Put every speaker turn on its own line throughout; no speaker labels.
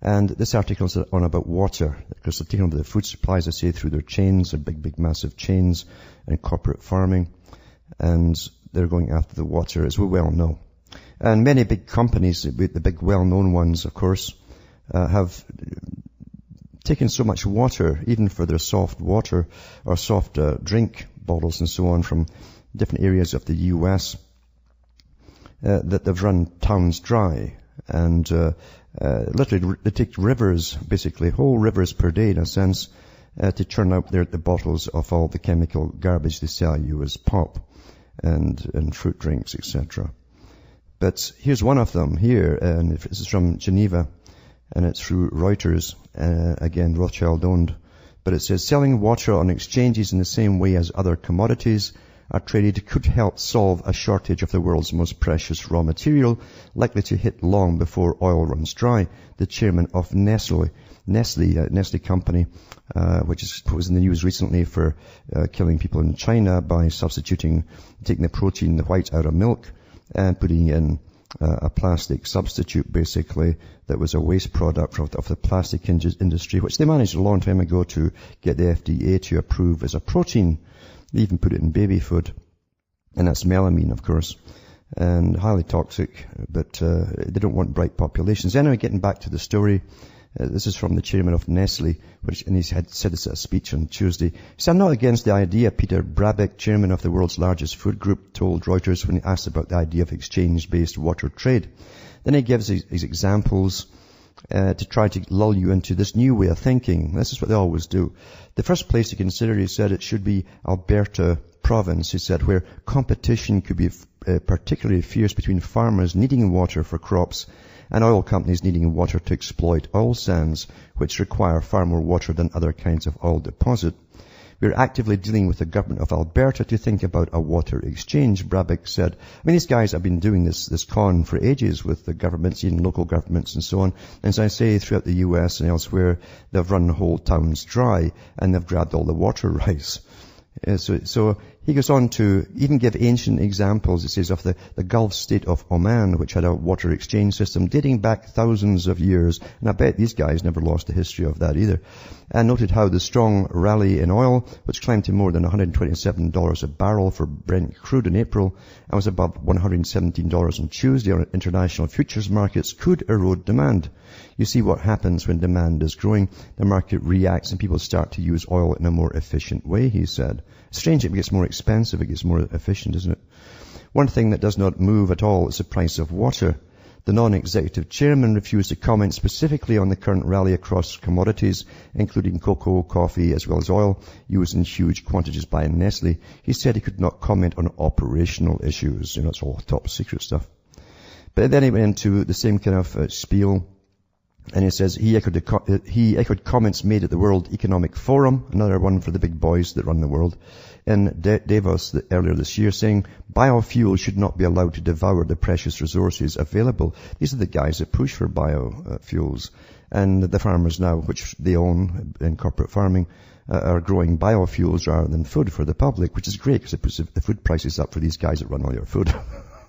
And this article is on about water, because they're taking over the food supplies, I say, through their chains, their big, massive chains and corporate farming. And they're going after the water, as we well know. And many big companies, the big well-known ones, of course, have taken so much water, even for their soft water or soft drink bottles and so on, from different areas of the U.S., that they've run towns dry. And literally they take rivers, basically whole rivers per day in a sense, to churn out the bottles of all the chemical garbage they sell you as pop and fruit drinks, etc. But here's one of them here, and this is from Geneva, and it's through Reuters, again Rothschild owned. But it says, selling water on exchanges in the same way as other commodities are traded could help solve a shortage of the world's most precious raw material, likely to hit long before oil runs dry. The chairman of Nestle company, which was in the news recently for killing people in China by taking the protein, the white, out of milk and putting in a plastic substitute, basically, that was a waste product of the plastic industry, which they managed a long time ago to get the FDA to approve as a protein. They even put it in baby food. And that's melamine, of course, and highly toxic, but they don't want bright populations. Anyway, getting back to the story, this is from the chairman of Nestle, and he had said this at a speech on Tuesday. He said, I'm not against the idea, Peter Brabeck, chairman of the world's largest food group, told Reuters when he asked about the idea of exchange-based water trade. Then he gives his examples to try to lull you into this new way of thinking. This is what they always do. The first place to consider, he said, it should be Alberta province, he said, where competition could be particularly fierce between farmers needing water for crops and oil companies needing water to exploit oil sands, which require far more water than other kinds of oil deposit. We're actively dealing with the government of Alberta to think about a water exchange, Brabeck said. I mean, these guys have been doing this con for ages with the governments, even local governments and so on. And as I say, throughout the US and elsewhere, they've run whole towns dry and they've grabbed all the water rights. So he goes on to even give ancient examples, it says, of the Gulf state of Oman, which had a water exchange system dating back thousands of years. And I bet these guys never lost the history of that either. And noted how the strong rally in oil, which climbed to more than $127 a barrel for Brent crude in April and was above $117 on Tuesday on international futures markets, could erode demand. You see what happens when demand is growing. The market reacts and people start to use oil in a more efficient way, he said. Strange, it gets more expensive, it gets more efficient, isn't it? One thing that does not move at all is the price of water. The non-executive chairman refused to comment specifically on the current rally across commodities, including cocoa, coffee, as well as oil, used in huge quantities by Nestle. He said he could not comment on operational issues. It's all top secret stuff. But then he went into the same kind of spiel. And he says he echoed comments made at the World Economic Forum, another one for the big boys that run the world, in Davos earlier this year, saying biofuels should not be allowed to devour the precious resources available. These are the guys that push for biofuels. And the farmers now, which they own in corporate farming, are growing biofuels rather than food for the public, which is great because it puts the food prices up for these guys that run all your food.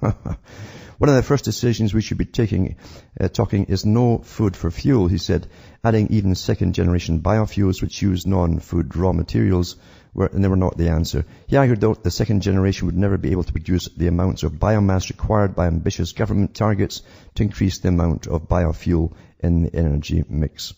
One of the first decisions we should be talking is no food for fuel, he said, adding even second-generation biofuels which use non-food raw materials, and they were not the answer. He argued that the second generation would never be able to produce the amounts of biomass required by ambitious government targets to increase the amount of biofuel in the energy mix.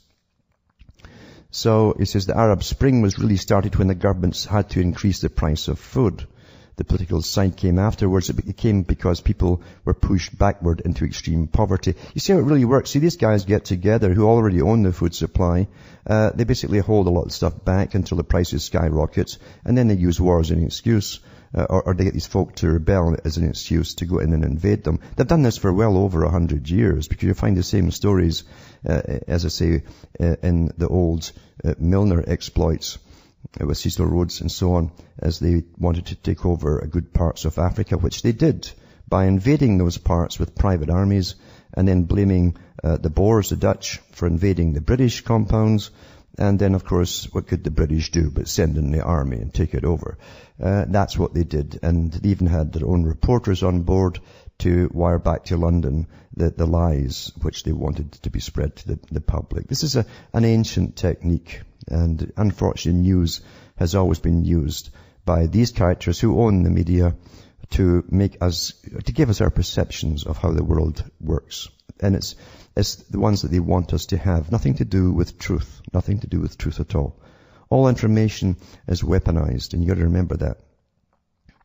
So he says the Arab Spring was really started when the governments had to increase the price of food. The political side came afterwards. It came because people were pushed backward into extreme poverty. You see how it really works? See, these guys get together who already own the food supply. They basically hold a lot of stuff back until the prices skyrocket, and then they use war as an excuse, or they get these folk to rebel as an excuse to go in and invade them. They've done this for well over 100 years, because you find the same stories, as I say, in the old Milner exploits. With Cecil Rhodes and so on, as they wanted to take over good parts of Africa, which they did by invading those parts with private armies and then blaming the Boers, the Dutch, for invading the British compounds. And then, of course, what could the British do but send in the army and take it over? That's what they did. And they even had their own reporters on board to wire back to London the lies which they wanted to be spread to the public. This is an ancient technique, and unfortunately news has always been used by these characters who own the media to give us our perceptions of how the world works. And it's the ones that they want us to have. Nothing to do with truth. Nothing to do with truth at all. All information is weaponized, and you got to remember that.